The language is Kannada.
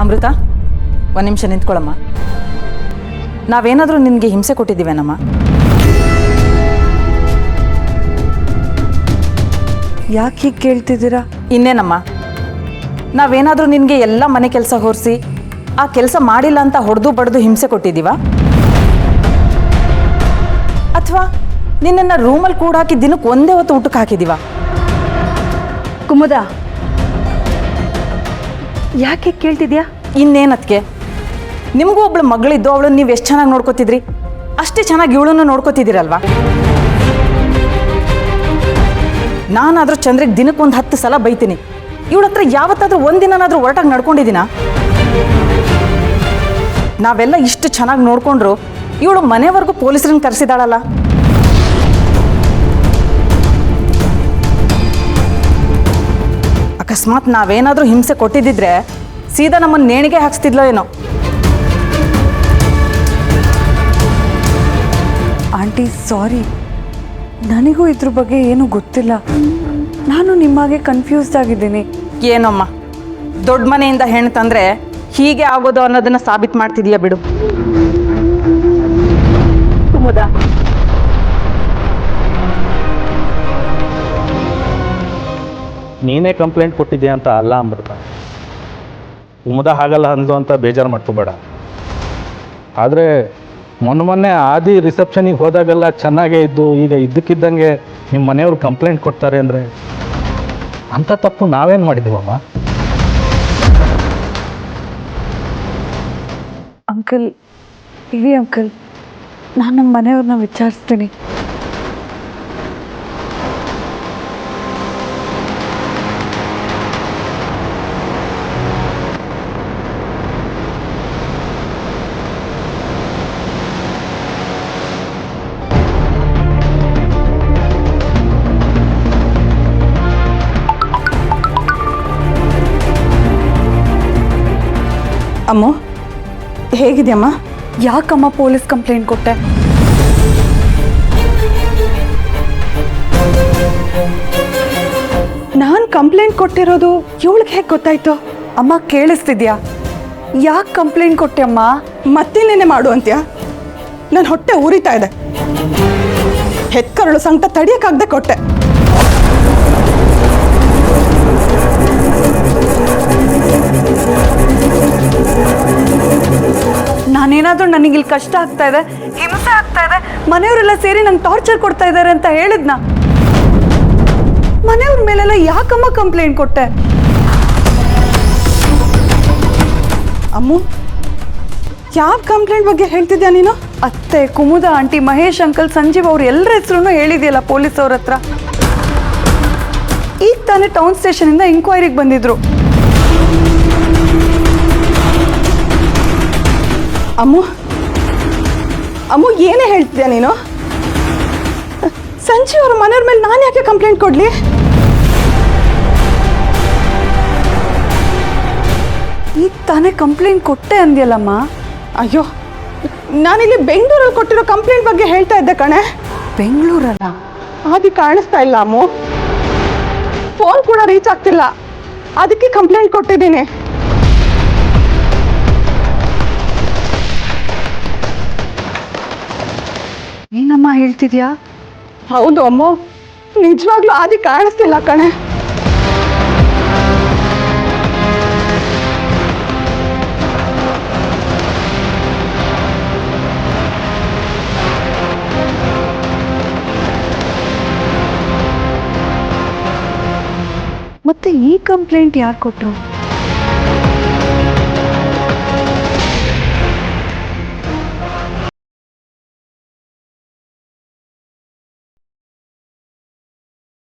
ಅಮೃತ, ಒಂದು ನಿಮಿಷ ನಿಂತ್ಕೊಳ್ಳಮ್ಮ. ನಾವೇನಾದರೂ ನಿನಗೆ ಹಿಂಸೆ ಕೊಟ್ಟಿದ್ದೀವೇನಮ್ಮ? ಯಾಕೆ ಹೀಗೆ ಕೇಳ್ತಿದ್ದೀರಾ? ಇನ್ನೇನಮ್ಮ, ನಾವೇನಾದರೂ ನಿನಗೆ ಎಲ್ಲ ಮನೆ ಕೆಲಸ ಹೊರಿಸಿ ಆ ಕೆಲಸ ಮಾಡಿಲ್ಲ ಅಂತ ಹೊಡೆದು ಬಡ್ದು ಹಿಂಸೆ ಕೊಟ್ಟಿದ್ದೀವಾ? ಅಥವಾ ನಿನ್ನನ್ನು ರೂಮಲ್ಲಿ ಕೂಡ ಹಾಕಿ ದಿನಕ್ಕೆ ಒಂದೇ ಹೊತ್ತು ಊಟಕ್ಕೆ ಹಾಕಿದ್ದೀವಾ? ಕುಮುದ, ಯಾಕೆ ಕೇಳ್ತಿದ್ಯಾ? ಇನ್ನೇನತ್ಗೆ, ನಿಮಗೂ ಒಬ್ಳು ಮಗಳಿದ್ದು ಅವಳನ್ನು ನೀವು ಎಷ್ಟು ಚೆನ್ನಾಗಿ ನೋಡ್ಕೋತಿದ್ರಿ, ಅಷ್ಟೇ ಚೆನ್ನಾಗಿ ಇವಳನ್ನು ನೋಡ್ಕೋತಿದ್ದೀರಲ್ವಾ? ನಾನಾದರೂ ಚಂದ್ರಿಗೆ ದಿನಕ್ಕೆ ಒಂದು 10 ಸಲ ಬೈತೀನಿ. ಇವಳ ಹತ್ರ ಯಾವತ್ತಾದ್ರೂ ಒಂದಿನಾದ್ರೂ ಹೊರಟಾಗಿ ನಡ್ಕೊಂಡಿದ್ದೀನಾ? ನಾವೆಲ್ಲ ಇಷ್ಟು ಚೆನ್ನಾಗಿ ನೋಡ್ಕೊಂಡ್ರು ಇವಳು ಮನೆವರೆಗೂ ಪೊಲೀಸರನ್ನ ಕರೆಸಿದಾಳಲ್ಲ. ಅಕಸ್ಮಾತ್ ನಾವೇನಾದರೂ ಹಿಂಸೆ ಕೊಟ್ಟಿದ್ದಿದ್ರೆ ಸೀದಾ ನಮ್ಮನ್ನು ನೇಣಿಗೆ ಹಾಕ್ಸ್ತಿದ್ಲೋ ಏನೋ. ಆಂಟಿ ಸಾರಿ, ನನಗೂ ಇದ್ರ ಬಗ್ಗೆ ಏನೂ ಗೊತ್ತಿಲ್ಲ. ನಾನು ನಿಮ್ಮಾಗೆ ಕನ್ಫ್ಯೂಸ್ಡ್ ಆಗಿದ್ದೀನಿ. ಏನಮ್ಮ, ದೊಡ್ಡ ಮನೆಯಿಂದ ಹೆಣ್ಣು ತಂದರೆ ಹೀಗೆ ಆಗೋದು ಅನ್ನೋದನ್ನು ಸಾಬೀತು ಮಾಡ್ತಿದೀಯ ಬಿಡು. ಕುಮುದ, ನೀನೇ ಕಂಪ್ಲೇಂಟ್ ಕೊಟ್ಟಿದ್ಯಾ ಅಂತ ಅಲ್ಲ ಅಮೃತ. ಕುಮುದ ಹಾಗಲ್ಲ ಅಂದು ಅಂತ ಬೇಜಾರು ಮಾಡ್ಕೋಬೇಡ. ಆದರೆ ಮೊನ್ನೆ ಆದಿ ರಿಸೆಪ್ಷನಿಗೆ ಹೋದಾಗೆಲ್ಲ ಚೆನ್ನಾಗೇ ಇದ್ದು ಈಗ ಇದ್ದಕ್ಕಿದ್ದಂಗೆ ನಿಮ್ಮ ಮನೆಯವರು ಕಂಪ್ಲೇಂಟ್ ಕೊಡ್ತಾರೆ ಅಂದರೆ ಅಂಥ ತಪ್ಪು ನಾವೇನು ಮಾಡಿದ್ದೀವಮ್ಮ? ಅಂಕಲ್, ಇರಿ ಅಂಕಲ್, ನಾನು ನಮ್ಮ ಮನೆಯವ್ರನ್ನ ವಿಚಾರಿಸ್ತೀನಿ. ಅಮ್ಮ, ಹೇಗಿದೆಯಮ್ಮ? ಯಾಕಮ್ಮ ಪೊಲೀಸ್ ಕಂಪ್ಲೇಂಟ್ ಕೊಟ್ಟೆ? ನಾನು ಕಂಪ್ಲೇಂಟ್ ಕೊಟ್ಟಿರೋದು ಇವಳಿಗೆ ಹೇಗೆ ಗೊತ್ತಾಯ್ತು? ಅಮ್ಮ ಕೇಳಿಸ್ತಿದ್ಯಾ? ಯಾಕೆ ಕಂಪ್ಲೇಂಟ್ ಕೊಟ್ಟೆ ಅಮ್ಮ? ಮತ್ತಿನ್ನೇನೆ ಮಾಡು ಅಂತ್ಯಾ? ನನ್ನ ಹೊಟ್ಟೆ ಉರಿತಾ ಇದೆ. ಹೆತ್ಕರಳು ಸಂಕಟ ತಡಿಯಕ್ಕಾಗದೆ ಕೊಟ್ಟೆ. ನಾನೇನಾದರೂ ನನಗಿಲ್ಲಿ ಕಷ್ಟ ಆಗ್ತಾ ಇದೆ, ಹಿಂಸೆ ಆಗ್ತಾ ಇದೆ, ಮನೆಯವರೆಲ್ಲ ಸೇರಿ ನಂಗೆ ಟಾರ್ಚರ್ ಕೊಡ್ತಾ ಇದ್ದಾರೆ ಅಂತ ಹೇಳಿದ್ನ. ಮನೆಯವ್ರ ಮೇಲೆಲ್ಲ ಯಾಕಮ್ಮ ಕಂಪ್ಲೇಂಟ್ ಕೊಟ್ಟೆ? ಅಮ್ಮು, ಯಾವ ಕಂಪ್ಲೇಂಟ್ ಬಗ್ಗೆ ಹೇಳ್ತಿದ್ಯಾ ನೀನು? ಅತ್ತೆ, ಕುಮುದ ಆಂಟಿ, ಮಹೇಶ್ ಅಂಕಲ್, ಸಂಜೀವ್ ಅವ್ರು ಎಲ್ಲರ ಹೆಸರು ಹೇಳಿದೆಯಲ್ಲ ಪೊಲೀಸ್ ಅವ್ರ ಹತ್ರ. ಈಗ ತಾನೇ ಟೌನ್ ಸ್ಟೇಷನಿಂದ ಎಂಕ್ವೈರಿಗೆ ಬಂದಿದ್ರು. ಅಮ್ಮು, ಅಮ್ಮು ಏನೇ ಹೇಳ್ತಿದ್ಯಾ ನೀನು? ಸಂಜೀವ್ ಅವ್ರ ಮನೆಯವ್ರ ಮೇಲೆ ನಾನು ಯಾಕೆ ಕಂಪ್ಲೇಂಟ್ ಕೊಡಲಿ? ಈಗ ತಾನೇ ಕಂಪ್ಲೇಂಟ್ ಕೊಟ್ಟೆ ಅಂದ್ಯಲ್ಲಮ್ಮ. ಅಯ್ಯೋ, ನಾನಿಲ್ಲಿ ಬೆಂಗಳೂರಲ್ಲಿ ಕೊಟ್ಟಿರೋ ಕಂಪ್ಲೇಂಟ್ ಬಗ್ಗೆ ಹೇಳ್ತಾ ಇದ್ದೆ ಕಣೆ. ಬೆಂಗಳೂರಲ್ಲ? ಆದಿ ಕಾಣಿಸ್ತಾ ಇಲ್ಲ ಅಮ್ಮು, ಫೋನ್ ಕೂಡ ರೀಚ್ ಆಗ್ತಿಲ್ಲ, ಅದಕ್ಕೆ ಕಂಪ್ಲೇಂಟ್ ಕೊಟ್ಟಿದ್ದೀನಿ. ಏನಮ್ಮ ಹೇಳ್ತಿದ್ಯಾ? ಹೌದು ಅಮ್ಮು, ನಿಜವಾಗ್ಲೂ ಆದಿ ಕಾಣಿಸ್ತಿಲ್ಲ ಕಣೆ. ಮತ್ತೆ ಈ ಕಂಪ್ಲೇಂಟ್ ಯಾರು ಕೊಟ್ರು?